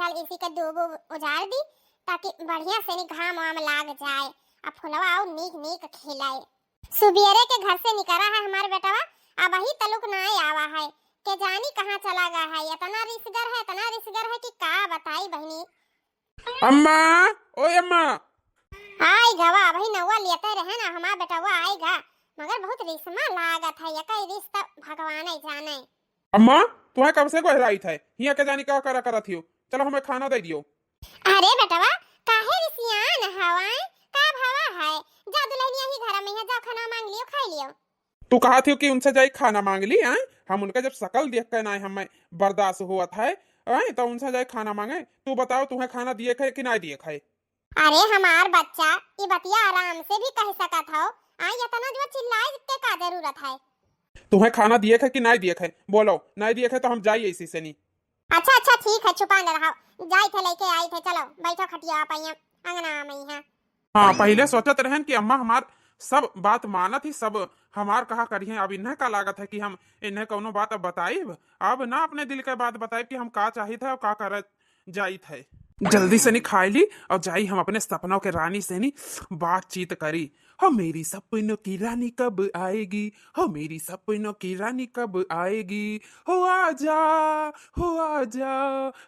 कल इसी के दूब उजाड़ दी ताकि बढ़िया से घाम वाम लाग जाए। अब फुलवा और नीक नीक खिलाए। सुबेरे के घर से निकला है हमारे बेटवा, अब ही तलुक ना आवा है के जानी कहाँ चला गया है। इतना रिश्तेदार है कि का बताई बहनी। अम्मा, ओए अम्मा। आई गवा भाई नवा लेते रहे ना हमारा बेटवा आएगा, मगर बहुत रिश्मा लागत है। यका रिश्ता भगवान ही जाने। अम्मा तुम्हें कब से गोहराई था हिया के जानी का करा थियो। चलो हमें खाना दे दियो। अरे बेटवा काहे रिसियान हवाए का भावा है। जा दुल्हनिया ही घर में है, जा खाना मांग लियो खाई लियो। तू कहा थियो कि उनसे जाई खाना मांग ली हैं। हम उनका जब शकल देख कर ना हमें बर्दाश्त हुआ था तो उनसे जाए खाना मांगे। तू बताओ तुम्हें खाना दिए खाए कि नहीं दिए खाए। अरे हमार बच्चा ये बतिया आराम से भी कह सका था। इतना जो चिल्लाए के का जरूरत है। तुम्हें खाना दिए खाए कि नहीं दिए खाए बोलो। नहीं दिए खाए तो हम जाइए इसी से नहीं। अच्छा ठीक है, छुपा न रहो। जाई थे लेके आई थे, चलो बैठो खटिया पाइया अंगना में है। हाँ पहले सोचत रहन कि अम्मा हमार सब बात मानत ही सब हमार कहा करिए। अब इन्हें का लागत है कि हम इन्हें कोनो बात अब बताइब। अब ना अपने दिल के बात बताइब कि हम का चाहिए थे और का कर जाई थे। जल्दी से नहीं खाई ली और जाई हम अपने सपनों के रानी से नहीं बातचीत करी। हो मेरी सपनों की रानी कब आएगी, हो मेरी सपनों की रानी कब आएगी। हो आजा, हो आजा,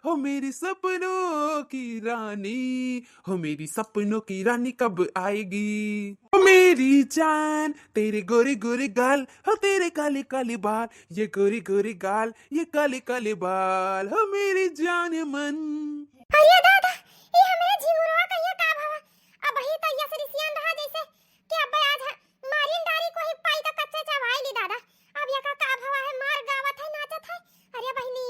हो मेरी सपनों की रानी, हो मेरी सपनों की रानी कब आएगी। हो मेरी जान तेरे गोरे गोरे गाल, हो तेरे काले काले बाल, ये गोरे गोरे गाल, ये काले काले बाल, हो मेरी जान मन। अरे दादा ये हमारे जीवरवा कहिया का भावा। अब ही तो ये रिसियान रहा जैसे कि अब आज मारिन डारी को ही पाई तो कच्चे चबाई ली दादा। अब ये का भावा है मार गावत है नाचत है। अरे बहनी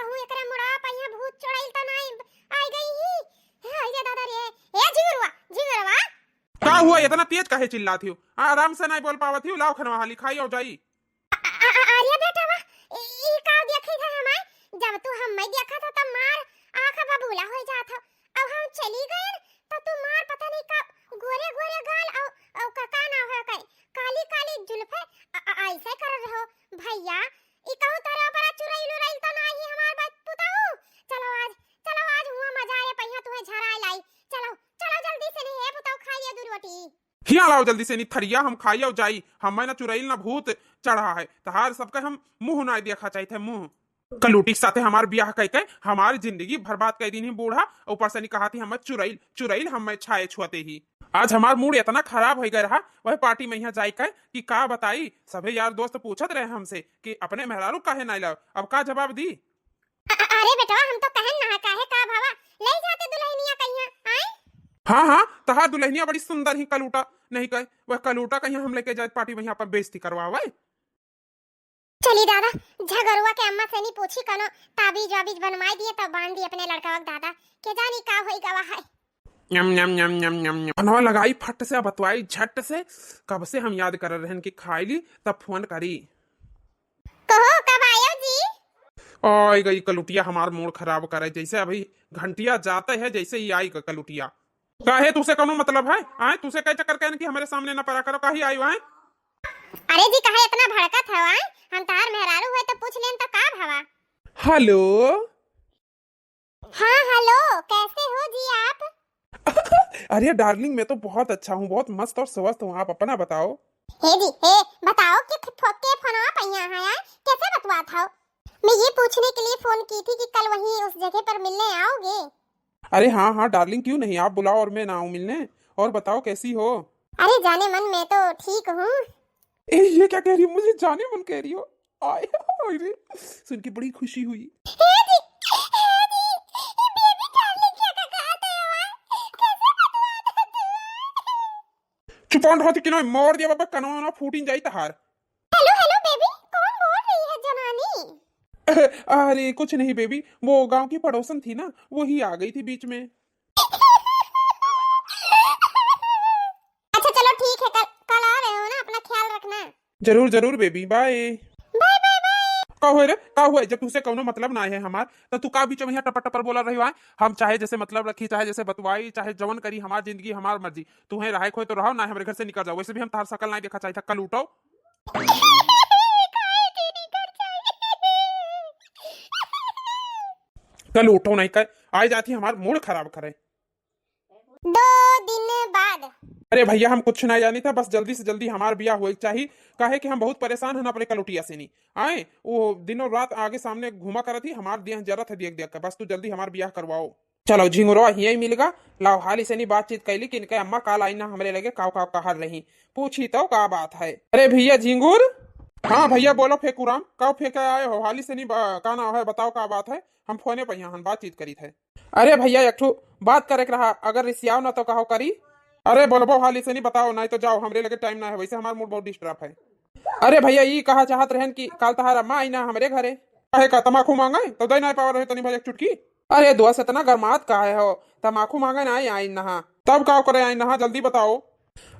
कहूं एकरा मुड़ा पहिया भूत चढ़ाइल त नहीं आई गई ही। अरे दादा रे ए जीवरवा क्या हुआ इतना तेज काहे चिल्लाती हो। आराम से नहीं बोल पावत हो। लाओ खनवा हाली खाई और जाई। अरे बेटावा ई का देखी था हमाय जब तू हम मैं देखा था तब मार आंख बबूला हो जाता। अब हम चली गए तो तू मार पता नहीं का गोरे गोरे गाल और का ना हो कई काली काली जुल्फे ऐसे कर रहे हो भैया। ई कहू तारा पर चुराइल तो नहीं हमार बात पुताऊ। चलो आज हुआ मजा आए पहिया तुम्हें झराई लाई। चलो जल्दी से नहीं है पुताऊ खा लिया दू रोटी। हिया लाओ जल्दी से नहीं थरिया हम खाई और जाई। हम ना चुराइल ना भूत चढ़ा है तहार सबके हम मुंह ना देखा चाहिए थे। मुंह कलूटी के साथे हमार ब्याह कह के हमारी जिंदगी बर्बाद कर दी बूढ़ा। ऊपर से नहीं कहा थी हम चुराइल हम छाए छुआते ही। आज हमार मूड इतना खराब हो गया रहा वह पार्टी में यहाँ जाए कर कि का बताई। सभी यार दोस्त पूछत रहे हमसे कि अपने मेहरारू काहे नहीं लाओ। अब का जवाब दी। अरे बेटा हम तो कहन ना काहे का भावा ले जाते दुल्हनिया कहिया आए। हाँ तहार दुल्हनिया बड़ी सुंदर ही कलूटा नहीं कहे वह कलूटा कहीं हम लेके जाए पार्टी में यहाँ पर बेइज्जती करवावे। चली दादा झगरुआ के अम्मा से नहीं पूछी कनो ताबीज वाबीज बनवाई दिए तब बांध दिए अपने लड़का दादा के जानी का होई गवा है। यम यम यम यम यम यम लगाई फट से बतवाई झट से। कब से हम याद कर रहे हैं कि खाई ली तब फोन करी। कहो कब आयो जी। ओए गई कलुटिया हमार मूड खराब करे जैसे अभी घंटिया जाते है जैसे ही आई कलुटिया। काहे तुसे कोनो मतलब है आए तुसे कई चक्कर कहने कि हमारे सामने ना परा करो काहे आई आए। अरे जी कहे इतना भड़कत हवा हम तार मेहरारू हुए तो पूछ लेन तो का भावा। हेलो हाँ हेलो कैसे हो जी आप। अरे डार्लिंग मैं तो बहुत अच्छा हूँ बहुत मस्त और स्वस्थ हूँ। आप अपना बताओ। हे जी हे बताओ कि फोके फोनवा पहिया है यार कैसे बतवा था। मैं ये पूछने के लिए फोन की थी कि कल वहीं उस जगह पर मिलने आओगे। अरे हाँ डार्लिंग क्यों नहीं आप बुलाओ और मैं ना आऊँ मिलने। और बताओ कैसी हो। अरे जाने मन मैं तो ठीक हूँ। ये क्या कह रही हो मुझे जाने मन कह रही हो। आए सुन के बड़ी खुशी हुई। चुपान रहती कि ना मोर दिया बाबा कनवा फूटिन जाई तहार। हेलो बेबी कौन बोल रही है जनानी। अरे कुछ नहीं बेबी वो गांव की पड़ोसन थी ना वही आ गई थी बीच में। अच्छा चलो ठीक है कल आ रहे हो ना अपना ख्याल रखना। जरूर बेबी बाय बाय। का हुआ जब तुझसे कोनो मतलब ना है हमार तो तू का बीच में टपर टपर बोला रही है। हम चाहे जैसे मतलब रखी चाहे जैसे बतवाई चाहे जवन करी हमार जिंदगी हमार मर्जी। तुम्हें रहे खोए तो रहो ना हमारे घर से निकल जाओ। वैसे भी हम तार शकल नहीं देखा चाहिए था। कल उठाओ कल उठो नहीं कह आई जाती हमार मूड खराब करे। 2 दिन बाद। अरे भैया हम कुछ नहीं जानी था, बस जल्दी से जल्दी हमार ब्याह हो चाहिए। काहे कि हम बहुत परेशान हैं अपने कलुटिया से नहीं आए, वो दिनों रात आगे सामने घुमा कर थी, हमार देह जरत है देख देख कर, बस तू जल्दी हमार ब्याह करवाओ। चलो झिंगुरवा यही मिल गा, लाओ हाली से नहीं बातचीत कैली कि इनके अम्मा काल आई ना हमरे लगे काव काव कहा रही, पूछी तो का बात है। अरे भैया झिंगुर। हाँ भैया बोलो फेकुराम, कब फेंके आए हो हाली से नहीं का ना है, बताओ का बात है। हम फोने पर यहाँ बातचीत करी थे। अरे भैया एक ठो बात करे रहा, अगर रिसियाओ ना तो कहो करी। अरे बोलबो हाली से नहीं बताओ, नहीं तो जाओ, हमरे लगे टाइम ना है, वैसे हमारा मूड बहुत डिस्टर्ब है। अरे भैया ये कहा चाहत रहन कि काल तहार अम्मा आई ना हमरे घरे। काहे का तमाकू मांगे तो दे ना पावर रहे तनी भैया एक चुटकी। अरे दोस्त इतना गरमात काहे हो, तमाकू मांगे ना आई नहा, तब का करे आई नहा, जल्दी बताओ।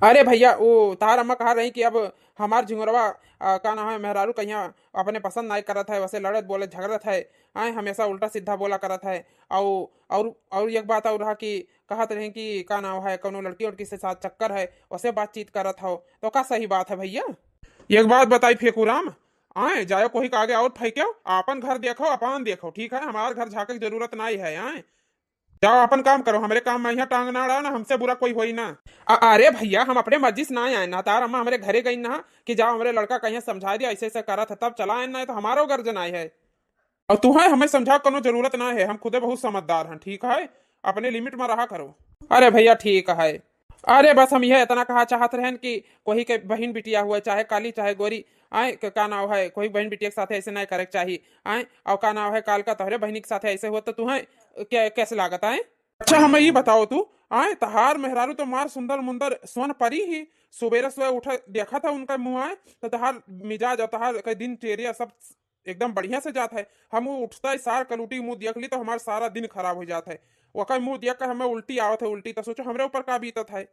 अरे भैया वो तार अम्मा कहा रही कि अब हमार झिंगुरवा का ना है मेहरारू कहीं अपने पसंद नहीं करत है, वैसे लड़त बोले झगड़त है, आए हमेशा उल्टा सीधा बोला करत है। और एक बात और रहा कि कहत रहे कि का नाम है कोनो लड़की उड़की से साथ चक्कर है, वैसे बातचीत करत हो, तो का सही बात है भैया। एक बात बताई फेकुराम, आए जाओ कोई के आगे और फेंको, अपन घर देखो अपन देखो, ठीक है, हमारे घर झाके की जरूरत नहीं है। आए जाओ अपन काम करो, हमारे काम में यहाँ टांग ना अड़ाओ ना, हमसे बुरा कोई होई ना। अरे भैया हम अपने मर्जी से ना आए ना, तार अम्मा हमारे घरे गई ना कि जाओ हमारे लड़का कहीं समझा दिया ऐसे ऐसे करा था तब चला आए ना, तो हमारा गर्जन आए है। और तुम्हें हमें समझा कोनो जरूरत ना है, हम खुदे बहुत समझदार हैं, ठीक है, अपने लिमिट में रहा करो। अरे भैया ठीक है। अरे बस हम यह इतना कहा चाहत रहन कि कोई के बहन बिटिया हुआ चाहे काली चाहे गोरी, आए का नाव है कोई बहन बिटिया के साथ ऐसे नहीं करे चाहिए। आए और का नाव है काल का तोहरे बहनी के साथ ऐसे हुआ तो तुम्हें कैसे लागत आए। अच्छा हमें ये बताओ तू, आए तहार मेहरारू तो मार सुंदर मुंदर स्वर्ण परी ही, सुबेरे सुबह उठा देखा था उनका मुंह, आए तो तहार मिजाज और तहार का दिनचर्या सब एकदम बढ़िया से जाता है। हम वो उठता है सार कलूटी मुंह देख ली तो हमारा सारा दिन खराब हो जाता है, वका मुंह देख कर हमें उल्टी आवत है, उल्टी तो सोचो हमरे ऊपर का बीतत है।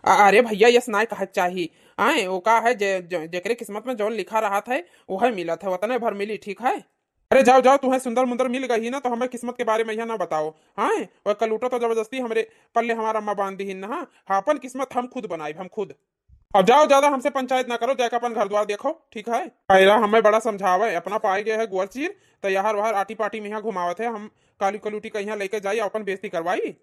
अरे भैया यस नाय कहा चाहिए, आए वो का है जेकरे किस्मत में जो लिखा रहा था वह मिला था, उतने भर मिली, ठीक है। अरे जाओ जाओ, तुम्हें सुंदर मुंदर मिल गई ना तो हमें किस्मत के बारे में यह ना बताओ। हाँ वह कलूटा तो जबरदस्ती हमारे पल्ले हमारा अम्मा बांध दी ना, हाँ अपन किस्मत हम खुद बनाए, हम खुद। अब जाओ ज्यादा हमसे पंचायत ना करो, जाकर अपन घर द्वार देखो, ठीक है। पहला हमें बड़ा समझावे, अपना पाए गए है गुअर चीर तो यहाँ वहां आटी पाटी में यहाँ घुमावत है, हम काली कलूटी का यहाँ लेके जाई अपन बेइज्जती करवाई।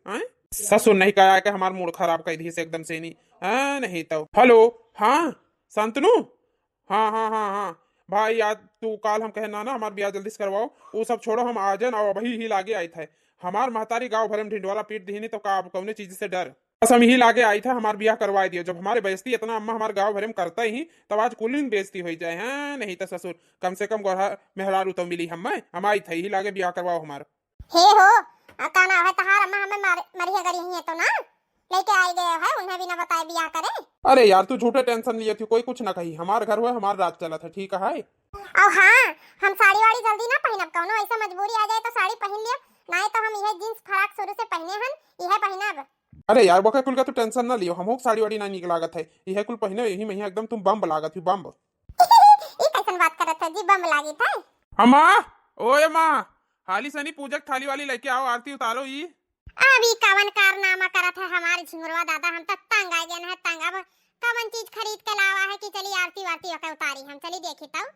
ससुर नहीं कहा कि हमारा मूड खराब कर दी से एकदम से नहीं। नहीं तो हेलो, हाँ शांतनु, हाँ हाँ हाँ हाँ भाई याद तू काल हम कहना ना हमार ब्याह जल्दी से करवाओ, वो सब छोड़ो, हम आ जान और वही ही लागे आई थे। हमार महतारी गाँव भरे में ढिंडवारा पीट दी नहीं तो का कौने चीज से डर, बस हम यही लागे आई था हमार ब्याह करवा दियो। जब हमारे बेइज्जती इतना अम्मा हमारे गाँव भरे में करता ही तब आज कुल दिन बेइज्जती हो जाए। हाँ नहीं तो ससुर कम से कम गोरा मेहरारू तो मिली, हम आई थे ही लागे ब्याह करवाओ हमार। हे हो का ना है तहार अम्मा हमें मरिया गरी ही है तो ना लेके आई गए है, उन्हें भी ना बताए बियाह करे। अरे यार तू झूठे टेंशन लिए थी, कोई कुछ ना कही, हमारे घर हुआ हमारा रात चला था, ठीक है। और हाँ हम साड़ी वाड़ी जल्दी ना पहनब, कौनो ऐसा मजबूरी आ जाए तो साड़ी पहन लियो, नहीं तो हम यह जींस फ्रॉक शुरू से पहने हन, यह पहनब। अरे यार बका कुल का तू टेंशन ना लियो, हम साड़ी वाड़ी ना निक लागत है, यह कुल पहने यही में एकदम तुम बम लागत हो, बम। ई कैसन बात करत है जी, बम लागी था। अम्मा, ओए माँ, हाली सनी पूजक थाली वाली लेके आओ, आरती उतारो। ई अभी कवन कारनामा करत है हमारे झिंगुरवा दादा, हम तक तंग आ गए हैं, तंग। अब कवन चीज खरीद के लावा है कि चली आरती वारती होके उतारी, हम चली देखी तब।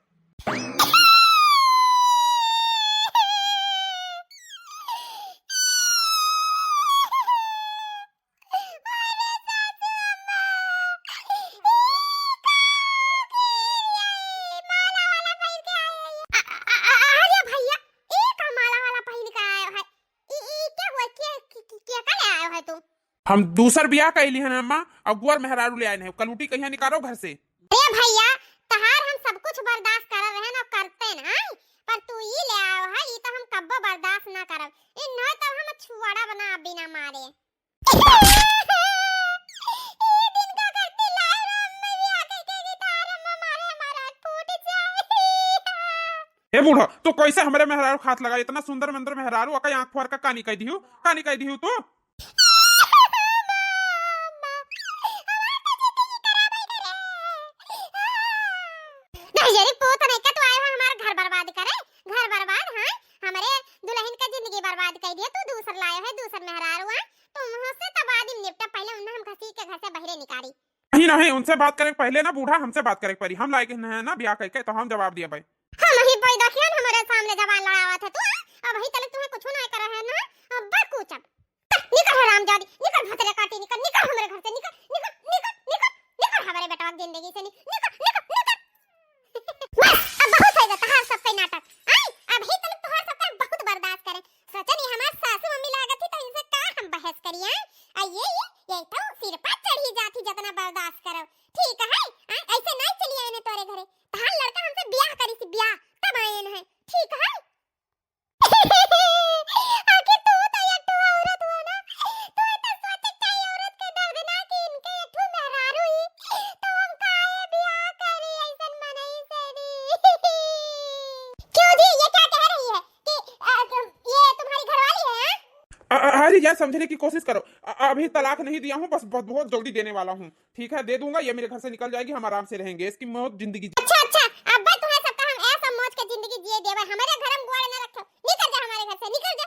हम दूसर ब्याह कैली है अम्मा, और गुअर मेहरारू ले आए हैं, कलूटी कहीं निकालो घर से। अरे भैया तहार हम सब कुछ बर्दाश्त कर रहे ना, करते ना, पर तू ये ले आयो है, ये तो हम कब्बो बर्दाश्त ना करब, इन न तो हम छुआड़ा बना बिना मारे। ये दिन का करते लाए राम में भी आके के तार अम्मा मारे हमारा फूट जाए। ए बूढ़ा तो कैसे हमारे मेहरारू हाथ लगा, इतना सुंदर मंदर मेहरारू अका आंख फाड़ का कानी कह दी हूँ तो। नहीं उनसे बात करे पहले ना बूढ़ा हमसे बात करे परी, हम लायक है ना ब्याह करके, तो हम जवाब दिया भाई। हम ही भाई देखिए हमारे सामने जवान लड़ावा था तू, अब ही तक तुम्हें कुछ नहीं करा है ना, अब मेरी जान समझने की कोशिश करो। अभी तलाक नहीं दिया हूँ, बस बहुत जल्दी देने वाला हूँ। ठीक है, दे दूंगा, ये मेरे घर से निकल जाएगी, हम आराम से रहेंगे, इसकी मौत जिंदगी। अच्छा अच्छा, अब्बा तुम्हें सबका हम ऐसा मौज के जिंदगी जिए देवा, हमारे घर में गुआड़ ना रखो, निकल जा हमारे घर से, निकल जा।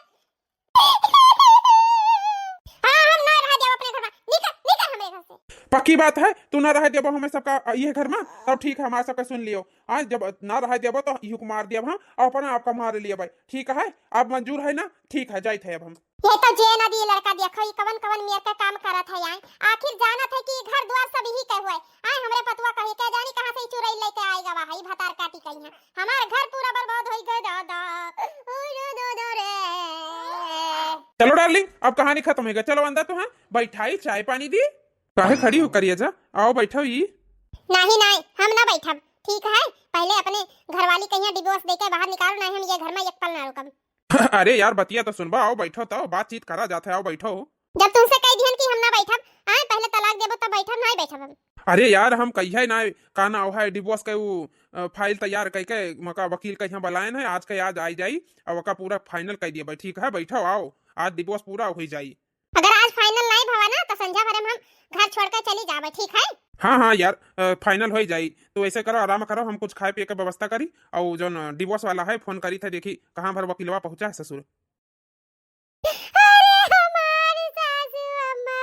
हाँ, हम ना रह जाओ अपने घर में, निकल निकल हमारे घर से। पक्की बात है, तू ना रह देबो हमें सबका ये घर में, तब ठीक है, हमारा सबका सुन लियो। आज जब ना रह देबो तो युक मार दिया हम, और अपना आपका मार लिया भाई। ठीक है, अब मंजूर है ना? ठीक है, जाइत है अब हम। ये तो जे ना दी लड़का देखो, ये कवन कवन मेर का काम करत है यार। आखिर जाना था कि घर द्वार सब ही के हुए आए, हमरे पतवा कही के जानी कहां से चुरई लेके आएगा भाई, भतार काटी कहीं है, हमार घर पूरा बर्बाद होई गए दादा। ओ दादा रे। चलो डार्लिंग, अब कहानी खत्म हो गई, चलो अंदर तो है, बैठाई चाय पानी दी, काहे खड़ी हो करिए जा, आओ बैठो। ये नहीं नहीं, हम ना बैठब, ठीक है, पहले अपने घरवाली कहीं डिवोर्स देके बाहर निकालो, नहीं हम ये घर में एक पल ना रुकब। अरे यार बतिया तो सुनबा, आओ बैठो, तो बातचीत करा जाता है, आओ बैठो। जब तुमसे कह दिहन कि हम ना बैठब, आए पहले तलाक देबो तब बैठब, नहीं बैठब हम। अरे यार हम कहिए ना, काना है डिवोर्स के वो फाइल तैयार करके मका वकील के यहाँ बुलाए है, आज के आज आई जाई, और वका पूरा फाइनल कर दिया भाई। ठीक है, बैठो, आओ, आज डिवोर्स पूरा हो जाई। अगर आज फाइनल नहीं भवा ना तो संध्या भरे हम घर छोड़कर चली जाबे, ठीक है। हाँ हाँ यार, फाइनल हो जाई, तो ऐसे करो, आराम करो, हम कुछ खाए पिए के व्यवस्था करी, और जो डिवोर्स वाला है फोन करी थे, देखी कहाँ भर वकीलवा पहुंचा है ससुर। अरे हमारी सासू अम्मा,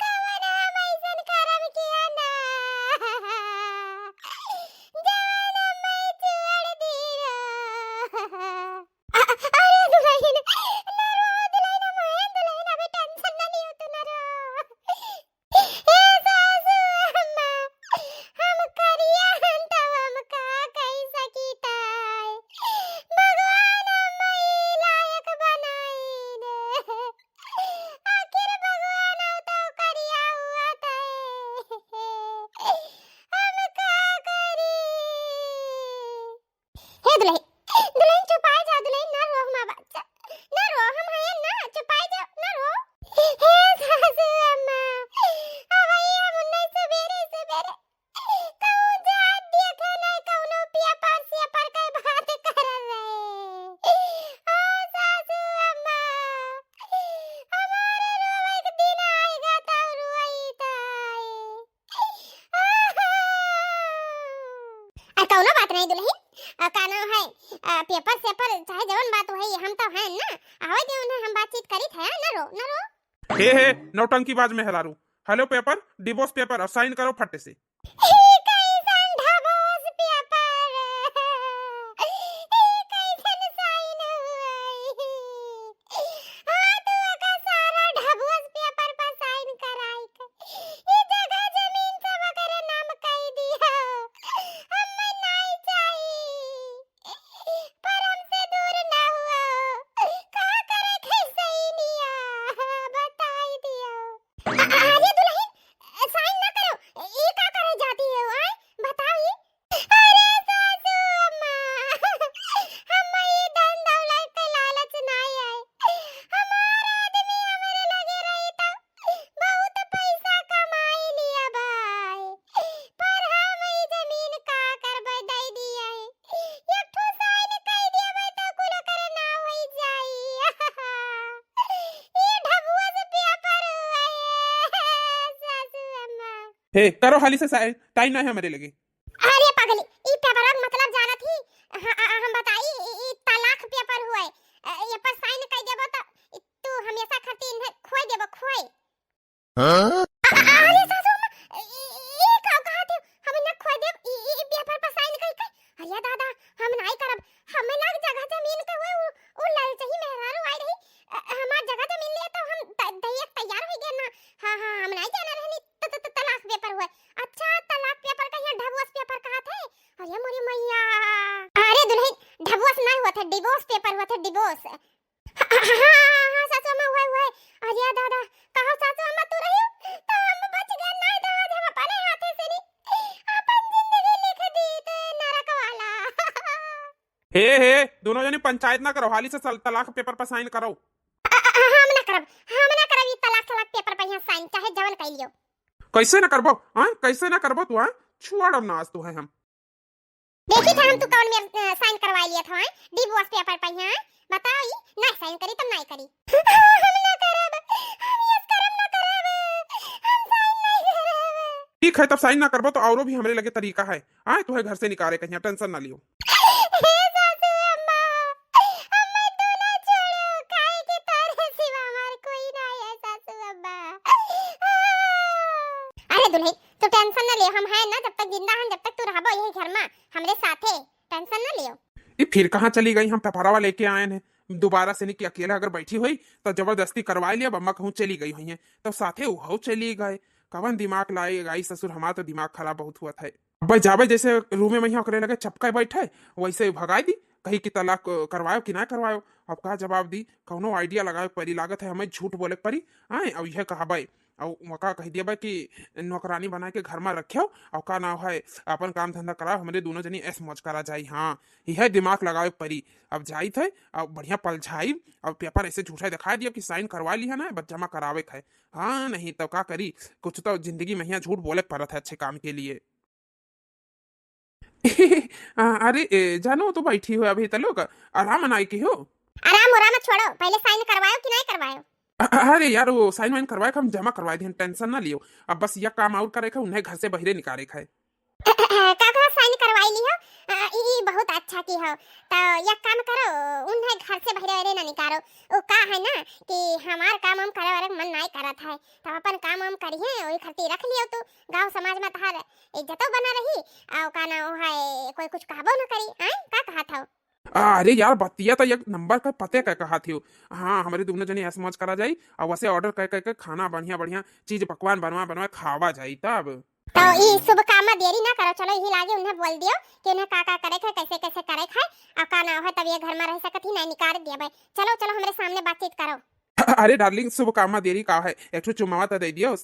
कवन हम ऐसन करम किया ना, जवन हमें छोड़ दिया। अरे दुल्हन ना रो, दुल्हन मायन, दुल्हन अभी टेंशन ना लियो तू, ना रो। हे सासू अम्मा, हम करिया हन तब हम का कही सकी ताई, भगवान हमें लायक बनाई दे, आखिर भगवान तो करिया हुआ ताई, हम का करी। हे दुल्हन, दुल्हन चुपाए जा, दुल्हन ना रो, हम बच्चा ना रो, हम हैं ना, चुपाए जा, ना रो। हे सासू अम्मा, अब हम उन्हें सवेरे सवेरे कहूँ जात देखे नहीं, कौनो पेपर से पर कई बात कर रहे। ओ सासू अम्मा, हमारे रोवे के दिन आएगा तब रोई ताई। कौनो बात नहीं दुल्हन, कानो है पेपर सेपर चाहे जवन बात है, हम तो हैं ना, आवे दे उन्हें, हम बातचीत करी थे, ना रो ना रो। हे नौटंकी बाज में हरारू, हेलो पेपर, डिवोर्स पेपर, और साइन करो फटे से। ई कैसन ढबोस पेपर, ई कैसन साइन हुई, हाथ का सारा ढबोस पेपर पर साइन कराई के, ई जगह जमीन सब करे नाम कह दिया, हमें नहीं चाहिए, पर हमसे दूर ना हुआ, का करे कैसे ही निया, बताई दिया। अरे दुल्हन, साइन ना करो, ये क्या करे जाती है आए, बताओ ये। अरे सासू अम्मा, हम ये धन दौलत के लालच नहीं आए, हमारा आदमी हमारे लगे रही तो बहुत पैसा कमाई लिया भाई, पर हम ये जमीन का करबे दे दिया है, एक ठो साइन कह देबे तो कुल करे ना होई जाई। ये ढबुआ से पेपर हुआ है सासू अम्मा। हे करो हाली से साइन, टाइम ना है हमारे लगे। अरे पागली, ई पेपर का मतलब जाना थी, हम बताई, ई तलाक पेपर हुआ है, ये पर साइन कर देबो तो तू हमेशा खातिर इन्हें खोई देबो, खोई। अरे सासू अम्मा, ई का कहा थे, हम इन्हें खोई देब, ई पेपर पर साइन कर के, अरे दादा हम नहीं करब, हमें लग जगह जमीन के हुए वो लल चाहिए मेहरारू आई रही, हमार जगह जमीन लिए तो हम दैयक तैयार हो गए ना। हां हां, हम नहीं जाना रहनी, तलाक पेपर हुआ। अच्छा, तलाक पेपर का यहाँ ढबोस पेपर कहा थे, अरे मोरी मैया। अरे दुल्हन, ढबोस नहीं हुआ था, डिवोर्स पेपर हुआ था, डिवोर्स। हाँ सासू अम्मा हुआ है। अरे दादा, कहो सासू अम्मा तू रही हो तो हम बच गए, नहीं तो आज हम अपने हाथे से नहीं अपन जिंदगी लिख दी थे नरक वाला। हे दोनों जने पंचायत ना करो, हाली से तलाक पेपर पर साइन करो। हम ना करब ये तलाक पेपर पर यहाँ साइन चाहे जवन कर लियो। कैसे ना करबो, हाँ कैसे ना करबो तू, हाँ छुआड़ब ना आज तू है हम। देखी था हम तू कौन में साइन करवा लिया था डिवोर्स पेपर पर यहाँ, बताओ ई ना साइन करी तब नहीं करी। हम ना करब, हम ये करम ना करब, हम साइन नहीं करब। ठीक है, तब साइन ना करबो तो औरो भी हमरे लगे तरीका है। आए तुम्हें घर से निकाले कहीं, टेंशन ना लियो। हे सासू अम्मा, हमें तो ना छोड़ो, काहे के तारे सिवा हमार कोई ना है सासू अम्मा। अरे दुल्ही तू टेंशन ना ले, हम है ना, जब तक जिंदा हैं, जब तक तू रहबो यही घर में हमरे साथे, टेंशन ना लियो। ये फिर कहाँ चली गई? हम पेपरवा लेके आए हैं दोबारा से, नहीं कि अकेला अगर बैठी हुई तो जबरदस्ती करवा लिया। अम्मा कहूँ चली गई हुई है तो साथे वो चली गए। कवन दिमाग लाए गाई ससुर, हमारा तो दिमाग खराब बहुत हुआ था। अब जावे जैसे रूम में महिया करे लगे चपका बैठे, वैसे भगाई दी कहीं की तलाक करवायो कि ना करवायो। अब का जवाब दी, कौनो आइडिया लगाए परी, लागत है हमें झूठ बोले परी। आए अब यह कहा भाई, और वका कह दिया भाई कि नौकरानी बना के घर में रखियो, और का नाम है अपन काम धंधा कराओ, हमारे दोनों जनी ऐस मौज करा जाई। हाँ यह दिमाग लगाओ परी। अब जाई थे, अब बढ़िया पलझाई, अब पेपर ऐसे झूठा दिखा दिया कि साइन करवा लिया ना, बस जमा करावे है। हाँ नहीं तो का करी, कुछ तो जिंदगी में यहाँ झूठ बोले पड़त है अच्छे काम के लिए। अरे जानो तो बैठी हो अभी तलोग, आराम मनाई की हो। आराम हो मत छोड़ो, पहले साइन करवायो कि नहीं करवायो। अरे यार वो साइन वाइन करवाए हम जमा करवाए थे, टेंशन ना लियो। अब बस यह काम आउट करे उन्हें घर से बहिरे निकाले है। का साइन करवाई ली हो, ई बहुत अच्छा की हो। तो एक काम करो, उन्हें घर से बहरे ना निकालो। वो का है ना कि हमार काम हम करे वाले मन नहीं करत है, तो अपन काम हम करिए वही खर्ची रख लियो। तो गांव समाज में तहार इज्जतो बना रही, और का ना है कोई कुछ कहबो ना करी। आए का कहा था? अरे यार बतिया तो एक नंबर का पते का कहा थी। हाँ हमारे दोनों जने ऐसे मौज करा जाई, और वैसे ऑर्डर कर कर खाना बढ़िया बढ़िया चीज पकवान बनवा बनवा खावा जाई तब। तो ई शुभ काम में देरी ना करो, चलो यही लागे उन्हें बोल दियो कि उन्हें का करे है, कैसे कैसे करे है, और का ना हो तब ये घर में रह सकती नहीं, निकाल दिया भाई। चलो चलो हमारे सामने बातचीत करो। अरे डार्लिंग शुभ काम में देरी का है, एक ठो चुम्मावा तो दे दियो,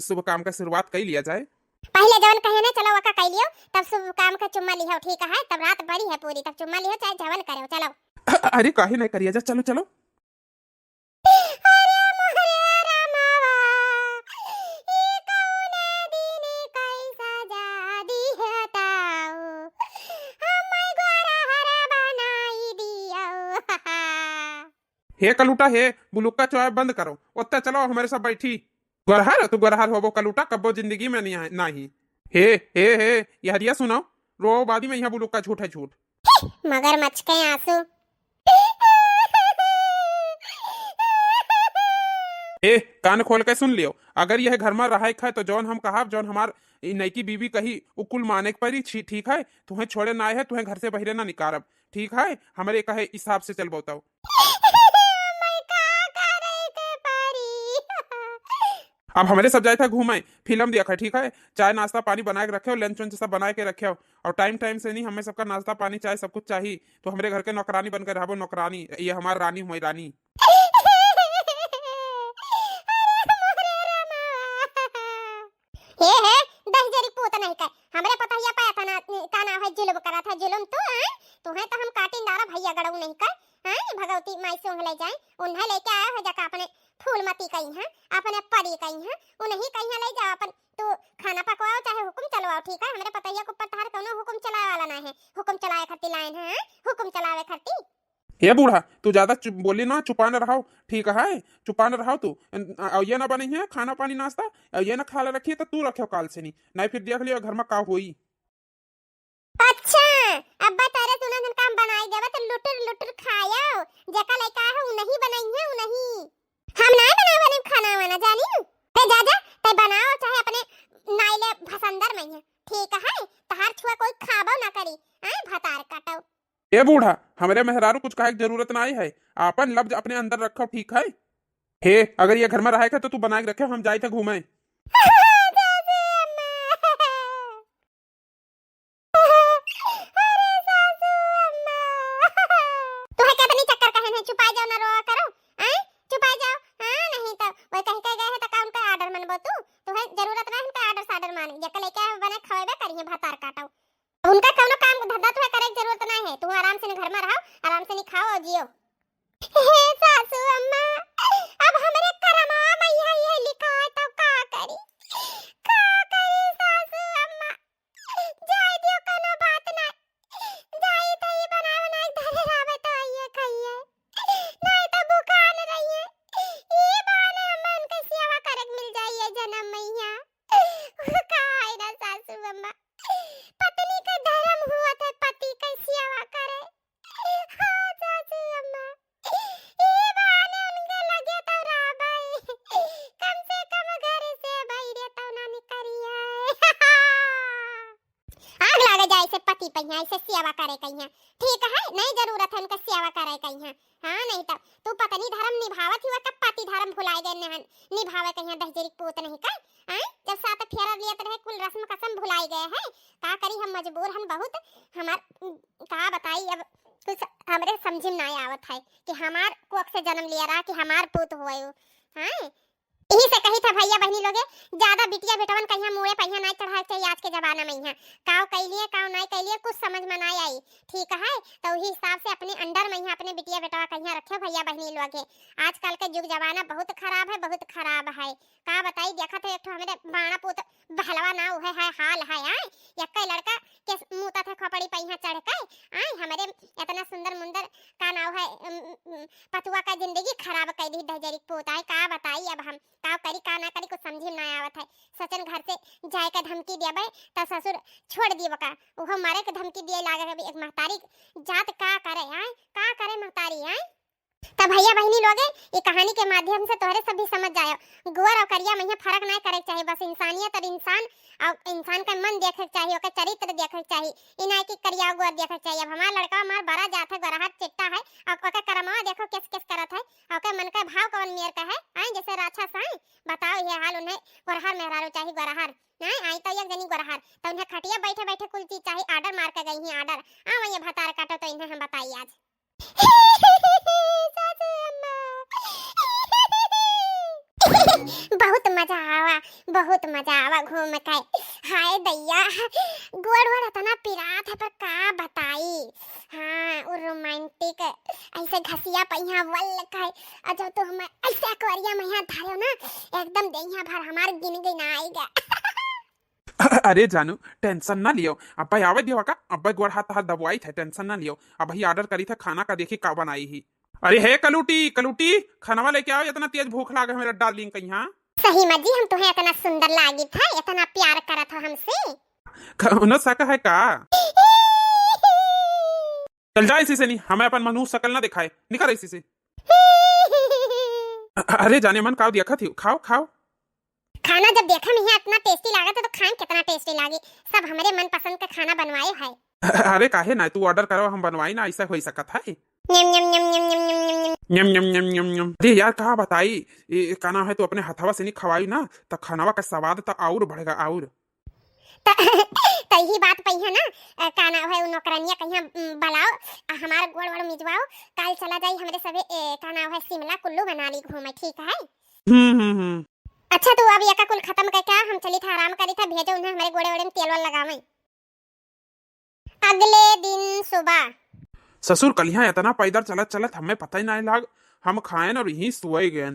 शुभ काम का शुरुआत कर लिया जाए। पहले जवन कहे ना चलो वका कह लियो, तब शुभ काम का चुम्मा लियो, ठीक है? तब रात बड़ी है पूरी, तब चुम्मा लियो चाहे जवन करो। चलो अरे काहे नहीं करिए जा, चलो चलो। अरे मोहरे रामावा, ई कौने दिन कैसा जादी है ताऊ, हमै गोरा हरा बनाई दियो। हे कलूटा हे, बुलुक्का चौय बंद करो, उत्ते चलो हमारे साथ बैठी। गरहर तू गरहर होबो कलूटा, कब्बो जिंदगी में नहीं नहीं। हे हे ये हरिया सुनाओ, रो बादी में यहाँ बुलुक्का झूठ है झूठ। मगरमच्छ के आंसू। ए कान खोल के सुन लियो, अगर यह घर में रहा है तो जौन हम कहा, जौन हमार नईकी बीबी कही उकुल माने परी, ठीक है? तुम्हें छोड़े ना है, तुम्हें घर से बहरे ना निकारब, ठीक है? हमारे कहे हिसाब से चल बताओ। अब हमारे सब जाए था घूमे, फिल्म देखा, ठीक है? चाय नाश्ता पानी बना के रखे हो, लंच वंच सब बना के रखे हो, और टाइम टाइम से नहीं, हमें सबका नाश्ता पानी चाय सब कुछ चाहिए। तो हमारे घर के नौकरानी बनकर रहो, नौकरानी, ये हमारी रानी हुई रानी। हे दस जरी पोत नहीं कर, हमरे पता ही पाया था ना का ना है जुल्म करा था, जुल्म तो है तुम्हें तो हम काटिन दारा भैया गड़ऊ नहीं कर। हैं भगवती माई सोंग ले जाए, उन्हें लेके आया है जका अपने फूलमती कहीं है, अपने परी कहीं है, उन्हीं कहीं ले जाओ अपन। तू खाना पकवाओ चाहे हुकुम चलवाओ, ठीक है? हमरे पता ही को ऊपर तार कोनो हुकुम चलाए वाला ना है, हुकुम चलाए खती लाइन है, हुकुम चलावे खती। हे बूढ़ा तू ज्यादा बोली ना, चुपा न रहो, ठीक है? चुपा न रहो तू। ये ना बनी है खाना पानी नाश्ता, ये ना खा ले रखी है तो तू रखो काल से नहीं फिर देख लियो घर में का हुई। अच्छा अब्बा तारे तूने जन काम बनाई देवा तो लुटुर लुटुर खायो, जका लइका है उ नहीं बनाई है, उ नहीं हम ना बनावे ने खाना वाना जानी नु। ते जा जा ते बनाओ चाहे अपने नाइले भसंदर में है, ठीक है? तहार छुआ कोई खाबो ना करी, हैं भतार काटो। ए बूढ़ा हमारे मेहरारू कुछ कहे की जरूरत ना है, आपन लफ्ज अपने अंदर रखो, ठीक है? हे अगर ये घर में रहे तो तू बना के रखे, हम जाए थे घूमे। चुपा जाओ ना रोआ करो, हैं चुपा जाओ। हां नहीं तो वो कहीं कहीं गए है तो काम का ऑर्डर मनबो तू, तुम्हें जरूरत नहीं है ऑर्डर साडर माने जका लेके बने खवेबे करिए भतार काटो। उनका कोनो काम धंधा तुम्हें करे की जरूरत नहीं है, तू आराम से घर में रहो, आराम से खाओ और जियो। हे सासू अम्मा, अब हमरे करमवा में ये लिखा है तो का करी, का करी सासू अम्मा? जाय दियो कोनो बात ना, जाई तई बनावे ना धरे रावे तो ये खाइए। पहिया ऐसे सेवा करे कहिया। ठीक है, नहीं जरूरत है उनका सेवा करे कहिया। हाँ नहीं तो तू पत्नी धर्म निभावत हुआ कब पति धर्म भुलाए गए नहन निभावे कहिया दहजरी पूत नहीं का। हैं जब साथ फेरा लियत रहे कुल रस्म कसम भुलाए गए हैं। का करी हम मजबूर हम बहुत हमार का बताई अब कुछ हमरे समझ में नहीं आवत है कि हमार कोख से जन्म लिया रहा कि हमार पुत होए। हैं यही से कही था भैया बहनी लोगे ज्यादा बिटिया बेटवन कहिया मुड़े पहिया नहीं चढ़ा चाहिए आज के जमाना में। यहाँ काव कैलिए काव नहीं कैलिए कुछ समझ में नहीं आई। ठीक है तो वही हिसाब से अपने अंडर में यहाँ अपने बिटिया बेटवा कहिया रखे भैया बहनी लोगे। आजकल के युग जमाना बहुत खराब है, बहुत खराब है। का बताई देखा था एक हमारे बाणा पुत बहलवा ना है हाल है। आए यक्का लड़का के मुता था खोपड़ी पहिया चढ़ के आए हमारे इतना सुंदर मुंदर का नाव है पतुआ का जिंदगी खराब कर दी दहजरी पोता है। का बताई अब हम का करी का ना करी कुछ समझ में आवत है। सचन घर से जाए का धमकी देबे त ससुर छोड़ दिए का वो मारे के धमकी दिए लागे एक महतारी जात का करे आए का करे महतारी आए। तब भैया बहनी लोगे ये कहानी के माध्यम से तोहरे सब भी समझ जाओ गोर और करिया में फर्क नहीं करे चाहिए। बस इंसानियत और इंसान का मन देखे चाहिए, ओकर चरित्र देखे चाहिए। इ नहीं कि करिया गोर देखे चाहिए। अब हमारा लड़का हमार बड़ा जात है गोरहाट चिट्टा है और ओकर करमवा देखो किस किस करत है ओकर मन का भाव कौन मेर का है। आई जैसे राक्षस है बताओ ये हाल उन्हें गोरहार मेहरारो चाहिए गोरहार नहीं आई तो एक जनी गोरहार तो उन्हें खटिया बैठे बैठे कुल चीज चाहिए ऑर्डर मार के गई है ऑर्डर आ वही भतार काटो तो इन्हें हम बताइए आज। बहुत मजा आवा घूम के। हाय दैया गोड़ वोड़ इतना पिरात है पर का बताई। हाँ वो रोमांटिक ऐसे घसिया पहिया वल के और जब तो हम ऐसे अकवरिया में यहाँ धारे ना एकदम दैया भर हमार गिन गिन आएगा। अरे जानू टेंशन ना लियो अब्बा आवे दियो का अब्बा गोड़ हाथ हाथ दबवाई थे टेंशन ना लियो। अब ही ऑर्डर करी थे खाना का देखी का बनाई ही। अरे हे कलूटी कलूटी खाना लेके आओ इतना तेज भूख लागे मेरा डार्लिंग कहीं। सही मजी हम तुम्हें इतना सुंदर लागी था इतना प्यार करा था हमसे कौनो शक है का। चल जा इसी से नहीं हमें अपन मनुष्य शकल ना दिखाए निकल इसी से। अरे जाने मन काव देखा थी खाओ खाओ खाना जब देखा नहीं इतना टेस्टी लगा था तो खाएं कितना टेस्टी लागी। सब हमारे मन पसंद का खाना बनवाए है। अरे काहे ना तू ऑर्डर करो हम बनवाई ना ऐसा हो सकता है। यम यम यम यम यम यम यम यम यम यम यम। अरे यार कहा बताई ये खाना है तो अपने हथवा से नहीं खवाई ना तो खानावा का स्वाद तो और बढ़ेगा और। तो यही बात पई है ना काना है नौकरानिया कहिया बुलाओ हमारा गोड़ वड़ मिजवाओ कल चला जाई हमरे सबे काना है शिमला कुल्लू मनाली घूमे। ठीक है अच्छा तो अब यका कुल खत्म करके हम चली था आराम करी था भेजो उन्हें हमारे गोड़े वड़े में तेल वाल लगावे। अगले दिन सुबह ससुर कलिया इतना पैदल चलत चलत हमें पता ही नहीं लाग हम खाएन और यहीं सोए गए।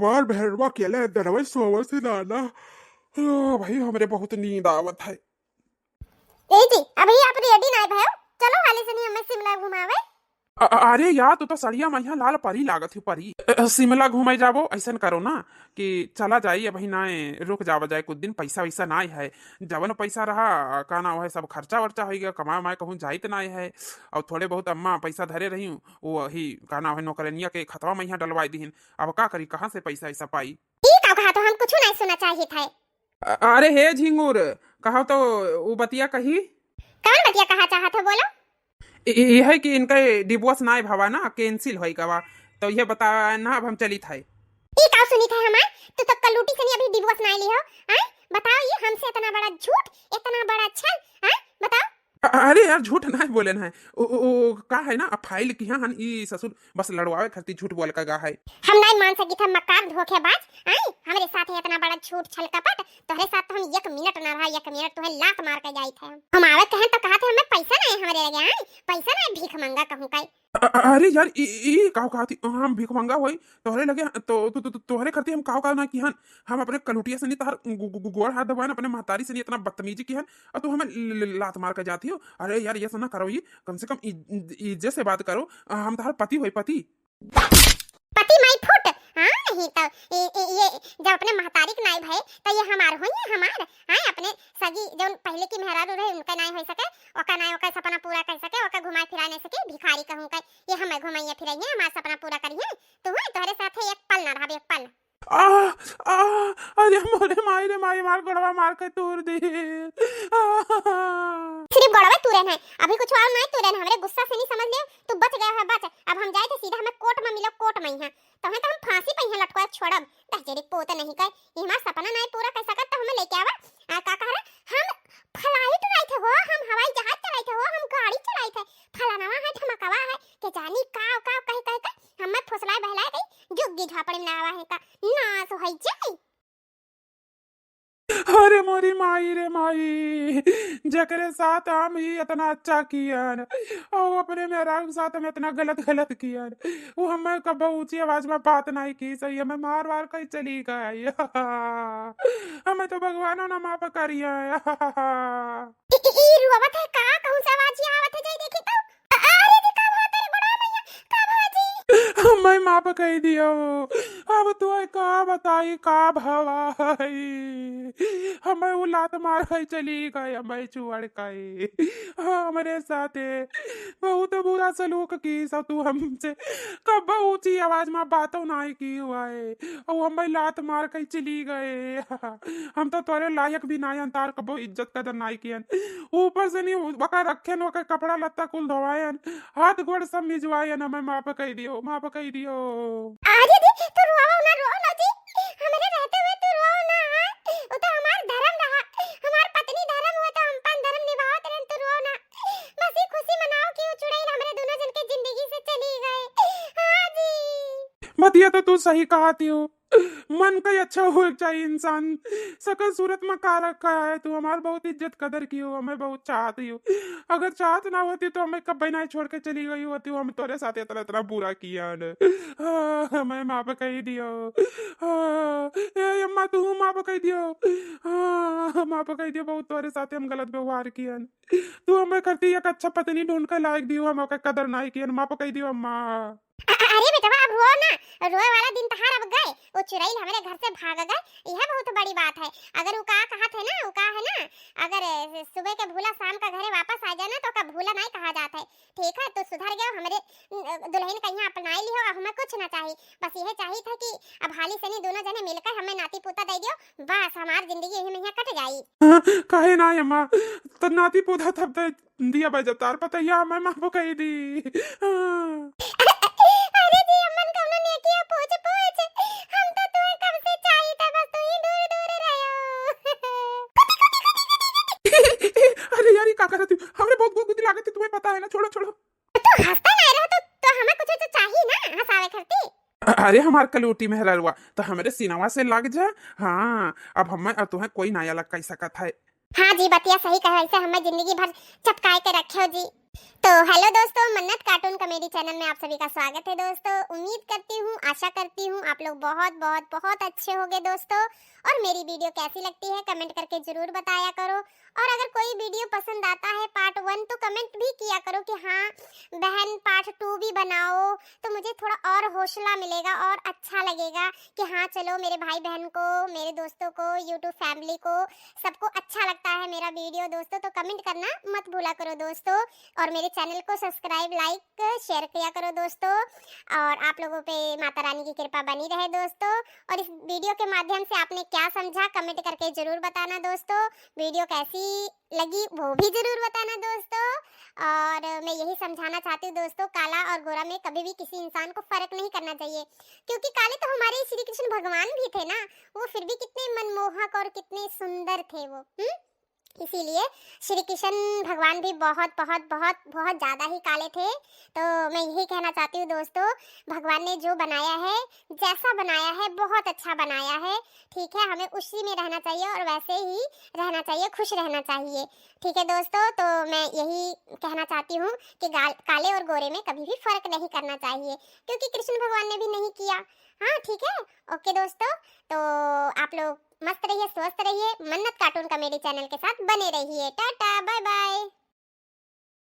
बार भैरवा केले दरवाजे सोवे से नाना भाई हमरे बहुत नींद आवत है। ए जी अभी आप रेडी नहीं भयो चलो हाली से नहीं हमें शिमला घुमावे। अरे यार तू तो सड़िया मैया लाल परी लागत ही परी शिमला घूमे जाबो ऐसा करो ना कि चला जाइए अभी ना रुक जावा जाए कुछ दिन पैसा वैसा ना है जवन पैसा रहा का ना है सब खर्चा वर्चा हो गया कमा मैं कहूँ जाइत ना है और थोड़े बहुत अम्मा पैसा धरे रही हूँ वो ही का ना है नौकरनिया के खतवा मैया डलवाई दीन अब का करी कहाँ से पैसा ऐसा पाई। कहा तो हम कुछ नहीं सुना चाहिए था। अरे हे झिंगुर कहा तो वो बतिया कही कौन बतिया कहा चाहत हो बोलो। ये है कि इनका डिवोर्स ना भवा ना कैंसिल होई कवा तो ये बता ना अब हम चली था। ई का सुनी था हमार तू तो कलूटी से नहीं अभी डिवोर्स ना ली हो। हैं बताओ ये हमसे इतना बड़ा झूठ इतना बड़ा छल हैं बताओ। अरे यार झूठ ना बोले ना है ओ का है ना फाइल की हां ई ससुर बस लड़वावे खातिर झूठ बोल का गा है। हम नहीं मान सकी था मकान धोखेबाज हैं हमारे साथ है इतना बड़ा झूठ छल कपट तोहरे साथ तो हम 1 मिनट ना रहा 1 मिनट तोहे लात मार के जाई थे। हम आवे कहें तो कहा थे हमें पैसा नहीं हमारे लगे हैं पैसा नहीं भीख मांगा कहूं काई। अरे यार ये काव कहा थी हम भीख मांगा होई तोहरे लगे तो तोहरे करती हम काव का ना कि हम अपने कलुटिया से नहीं तार गोड़ हाथ दबाए अपने महतारी से नहीं इतना बदतमीजी की और तू हमें लात मार के जाती हो। अरे यार ये सुना करो ये कम से कम इज्जत से बात करो हम तुम्हारे पति हुई पति माई फुट। हां नहीं तो ये जब अपने महतारी के नाई भाई तो ये हमार होई हमार हां अपने सगी जो पहले की मेहरारू रहे उनका नाई हो सके ओका नाई ओका सपना पूरा कर सके ओका घुमाए फिराए नहीं सके भिखारी कहूं का ये हमें घुमाइए फिराइए हमारा सपना पूरा करिए तो है तोहरे साथ एक पल ना रहा एक पल। अरे मोरे माई रे माई मार गड़वा मार के तोड़ दे। श्री गड़वे तुरन है, अभी कुछ और नहीं तुरन हमरे गुस्सा से नहीं समझ लियो, तू बच गया है बच। अब हम जाए थे सीधा हमें कोर्ट में मिलो, कोर्ट में ही तोहे तो हम फांसी पे ही लटका छोड़ब। तहजरी पोत नहीं कह ये हमार सपना नहीं पूरा कैसा कर तो हमें लेके आवा। का कह रहा हम फ्लाइट उड़ाई थे हो, हम हवाई जहाज चलाई थे हो, हम गाड़ी चलाई थे, फलानावा है धमकावा है के जानी काव काव कह हमें फुसलाए बहलाए गई जुग्गी झापड़ी में आवा है का ना सो है जाई। अरे मोरी माई रे माई, जकरे साथ हम ही इतना अच्छा किया न, और अपने मेरा साथ हम इतना गलत गलत किया न, वो हमें कब ऊंची आवाज में बात नहीं की सही, हमें मार वार कहीं चली गई। हमें तो भगवानों ने माफ करिया। ई रुआवत है का कहूं से आवाज आवत है जाई देखी तो। अरे जी का बात है बड़ा मैया का भाजी हमें माफ कह दियो। अब तो का बताई का भवा है, हमें वो लात मार कर चली गई, हमें चुअड़ गई, हमारे साथ बहुत बुरा सलूक की सब तू हमसे, कब ऊंची आवाज में बातों नहीं की हुआ है, और हमें लात मार कर चली गए। हम तो तोरे लायक भी नहीं अंतार, कबो इज्जत कदर नहीं कियन, ऊपर से नहीं वका रखे न वका कपड़ा लत्ता कुल धोवायन, हाथ गोड़ सब मिजवायन। हमें माफ कह दियो, माफ कह दियो। अरे दी तू रो ना जी, हमारे रहते हुए तू रो ना, वो तो हमार धर्म रहा, हमार पत्नी धर्म हुआ तो हम पन धर्म निभावत रहन, तू रो ना, बस ये खुशी मनाओ कि वो चुड़ैल हमारे दोनों जन के जिंदगी से चली गए। हां जी मतिया तो तू सही कहती हो, मन का ही अच्छा हो चाहिए इंसान, सकल सूरत में का रखा है, तू हमारी बहुत इज्जत कदर की हो, हमें बहुत चाहती हो, अगर चाहत ना होती तो हमें कब नहीं छोड़ के चली गई होती, हम तेरे साथ इतना इतना बुरा किया न। हमें माफ कह दियो। अम्मा तू माफ कह दियो। माफ कह दियो, बहुत तेरे साथ हम गलत व्यवहार किया, तू हमें करती एक अच्छा पत्नी ढूंढ कर लायक दियो, हम कदर नहीं किया, माफ कह दियो अम्मा। अरे बेटा अब रो ना, रोए वाला दिन तहार अब गए, वो चुड़ैल हमारे घर से भाग गए, यह बहुत बड़ी बात है। अगर वो कहा थे ना, वो कहा है ना, अगर सुबह के भूला शाम का घरे वापस आ जाना तो का भूला नहीं कहा जाता है। ठीक है तो सुधर गए, हमारे दुल्हन कहीं अपनाई ली हो, हमें कुछ ना चाहिए, बस यह चाहिए था कि अब हाली सनी दोनों जने मिलकर हमें नाती पोता दे दियो, बस हमारी जिंदगी यही में कट जाई। काहे ना अम्मा, तो नाती पोता तब तक दिया बजतार पता या मैं माफ कह दी। अरे जी अम्मन कौनो ने किया पूछ पूछ, हम तो तुम्हें कब से चाहिए था, बस तू ही दूर दूर रहो। अरे यार ये का करती, हमरे बहुत बहुत बुद्धि लागत है, तुम्हें पता है ना, छोड़ो छोड़ो। तो हंसता नहीं रहो तो हमें कुछ तो चाहिए ना हंसावे करती। अरे हमार कलूटी में हलवा तो हमारे सिनवा से लग जा। हाँ अब हमें और तुम्हें कोई ना अलग कह सकत है। हाँ जी बतिया सही कहा, ऐसे हमें जिंदगी भर चपकाए के रखे हो जी। तो हेलो दोस्तों, मन्नत कार्टून कॉमेडी चैनल में आप सभी का स्वागत है दोस्तों। उम्मीद करती हूँ, आशा करती हूँ आप लोग बहुत बहुत बहुत अच्छे होंगे दोस्तों। और मेरी वीडियो कैसी लगती है कमेंट करके जरूर बताया करो। और अगर कोई वीडियो पसंद आता है पार्ट 1 तो कमेंट भी किया करो कि हाँ बहन पार्ट 2 भी बनाओ, तो मुझे थोड़ा और हौसला मिलेगा और अच्छा लगेगा कि हाँ चलो मेरे भाई बहन को, मेरे दोस्तों को, यूट्यूब फैमिली को, सबको अच्छा लगता है मेरा वीडियो दोस्तों। तो कमेंट करना मत भूला करो दोस्तों, और मेरे चैनल को सब्सक्राइब लाइक शेयर किया करो दोस्तों। और आप लोगों पे माता रानी की कृपा बनी रहे दोस्तों। और इस वीडियो के माध्यम से आपने क्या समझा कमेंट करके जरूर बताना दोस्तों। वीडियो कैसी लगी वो भी जरूर बताना दोस्तों। और मैं यही समझाना चाहती हूँ दोस्तों, काला और गोरा में कभी भी किसी इंसान को फर्क नहीं करना चाहिए, क्योंकि काले तो हमारे श्री कृष्ण भगवान भी थे ना, वो फिर भी कितने मनमोहक और कितने सुंदर थे वो। इसीलिए श्री कृष्ण भगवान भी बहुत बहुत बहुत बहुत ज़्यादा ही काले थे। तो मैं यही कहना चाहती हूँ दोस्तों, भगवान ने जो बनाया है, जैसा बनाया है, बहुत अच्छा बनाया है। ठीक है, हमें उसी में रहना चाहिए और वैसे ही रहना चाहिए, खुश रहना चाहिए। ठीक है दोस्तों, तो मैं यही कहना चाहती हूँ कि काले और गोरे में कभी भी फर्क नहीं करना चाहिए, क्योंकि कृष्ण भगवान ने भी नहीं किया। हाँ ठीक है, ओके दोस्तों, तो आप लोग मस्त रहिए, स्वस्थ रहिए, मन्नत कार्टून कॉमेडी चैनल के साथ बने रहिए। Tata bye bye.